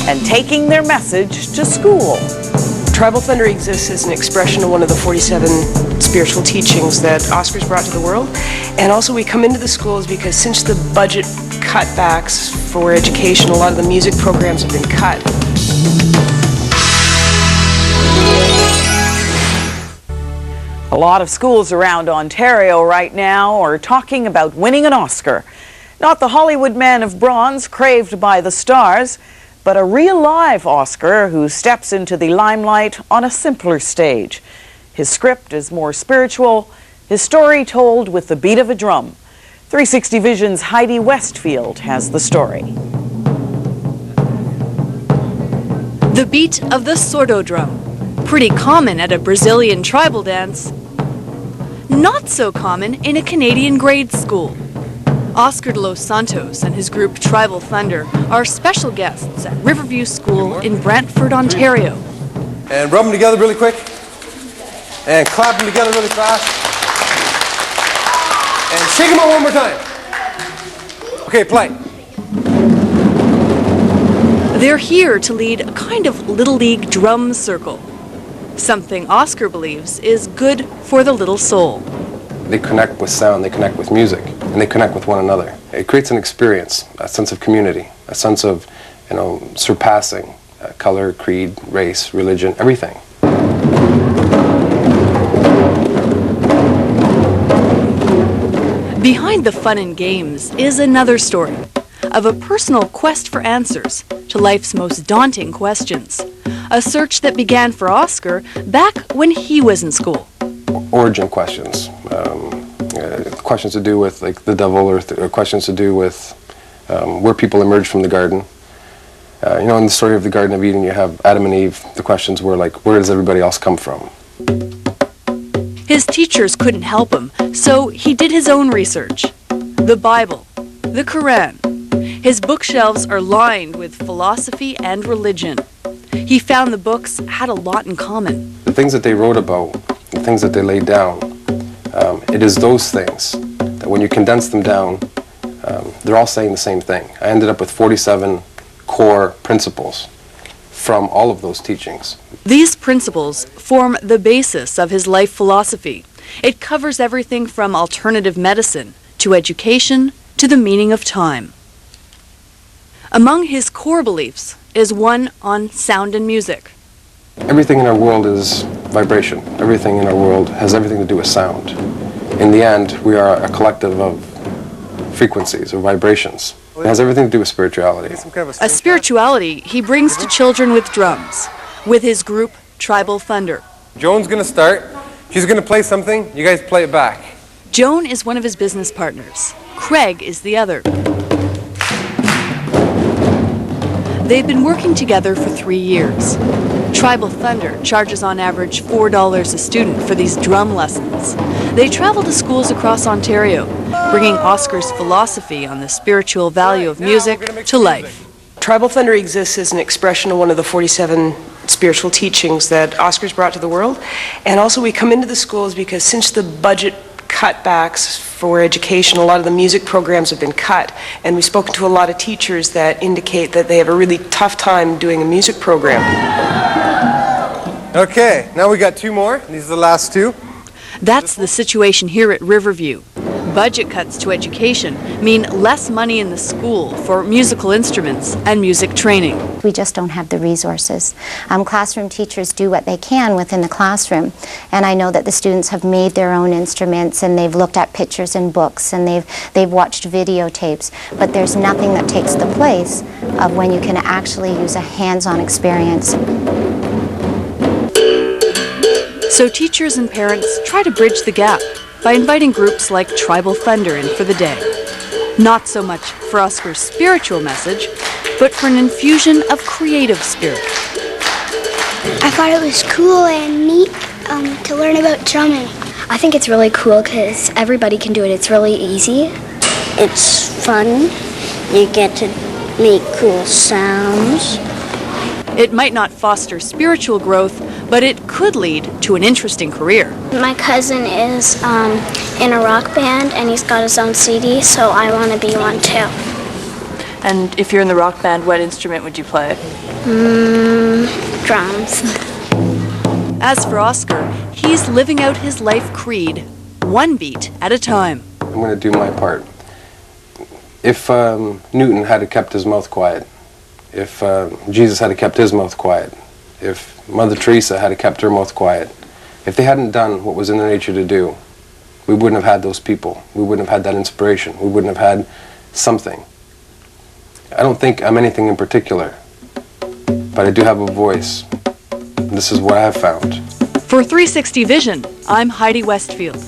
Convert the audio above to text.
and taking their message to school. Tribal Thunder exists as an expression of one of the 47 spiritual teachings that Oscar's brought to the world. And also we come into the schools because since the budget cutbacks for education, a lot of the music programs have been cut. A lot of schools around Ontario right now are talking about winning an Oscar. Not the Hollywood man of bronze craved by the stars, but a real live Oscar who steps into the limelight on a simpler stage. His script is more spiritual, his story told with the beat of a drum. 360 Vision's Heidi Westfield has the story. The beat of the surdo drum, pretty common at a Brazilian tribal dance, not so common in a Canadian grade school. Oscar DeLosSantos and his group Tribal Thunder are special guests at Riverview School in Brantford, Ontario. And rub them together really quick. And clap them together really fast. And shake them out one more time. Okay, play. They're here to lead a kind of Little League drum circle. Something Oscar believes is good for the little soul. They connect with sound, they connect with music, and they connect with one another. It creates an experience, a sense of community, a sense of, surpassing color, creed, race, religion, everything. Behind the fun and games is another story of a personal quest for answers to life's most daunting questions. A search that began for Oscar back when he was in school. Origin questions, questions to do with like the devil, or questions to do with where people emerged from the garden. In the story of the Garden of Eden, you have Adam and Eve. The questions were like, where does everybody else come from? His teachers couldn't help him, so he did his own research. The Bible, the Quran. His bookshelves are lined with philosophy and religion. He found the books had a lot in common. The things that they wrote about, the things that they laid down, it is those things that when you condense them down, they're all saying the same thing. I ended up with 47 core principles from all of those teachings. These principles form the basis of his life philosophy. It covers everything from alternative medicine to education to the meaning of time. Among his core beliefs is one on sound and music. Everything in our world is vibration. Everything in our world has everything to do with sound. In the end, we are a collective of frequencies or vibrations. It has everything to do with spirituality. A spirituality he brings to children with drums, with his group Tribal Thunder. Joan's going to start. She's going to play something. You guys play it back. Joan is one of his business partners. Craig is the other. They've been working together for 3 years. Tribal Thunder charges on average $4 a student for these drum lessons. They travel to schools across Ontario, bringing Oscar's philosophy on the spiritual value of music to life. Tribal Thunder exists as an expression of one of the 47 spiritual teachings that Oscar's brought to the world. And also we come into the schools because since the budget cutbacks for education, a lot of the music programs have been cut. And we've spoken to a lot of teachers that indicate that they have a really tough time doing a music program. Okay, now we got 2 more. These are the last 2. That's the situation here at Riverview. Budget cuts to education mean less money in the school for musical instruments and music training. We just don't have the resources. Classroom teachers do what they can within the classroom, and I know that the students have made their own instruments and they've looked at pictures in books and they've watched videotapes, but there's nothing that takes the place of when you can actually use a hands-on experience. So teachers and parents try to bridge the gap by inviting groups like Tribal Thunder in for the day. Not so much for Oscar's spiritual message, but for an infusion of creative spirit. I thought it was cool and neat to learn about drumming. I think it's really cool because everybody can do it. It's really easy. It's fun. You get to make cool sounds. It might not foster spiritual growth, but it could lead to an interesting career. My cousin is in a rock band and he's got his own CD, so I want to be one too. And if you're in the rock band, what instrument would you play? Drums. As for Oscar, he's living out his life creed, one beat at a time. I'm going to do my part. If Newton had kept his mouth quiet, if Jesus had kept his mouth quiet, if Mother Teresa had kept her mouth quiet, if they hadn't done what was in their nature to do, we wouldn't have had those people. We wouldn't have had that inspiration. We wouldn't have had something. I don't think I'm anything in particular, but I do have a voice. This is what I have found. For 360 Vision, I'm Heidi Westfield.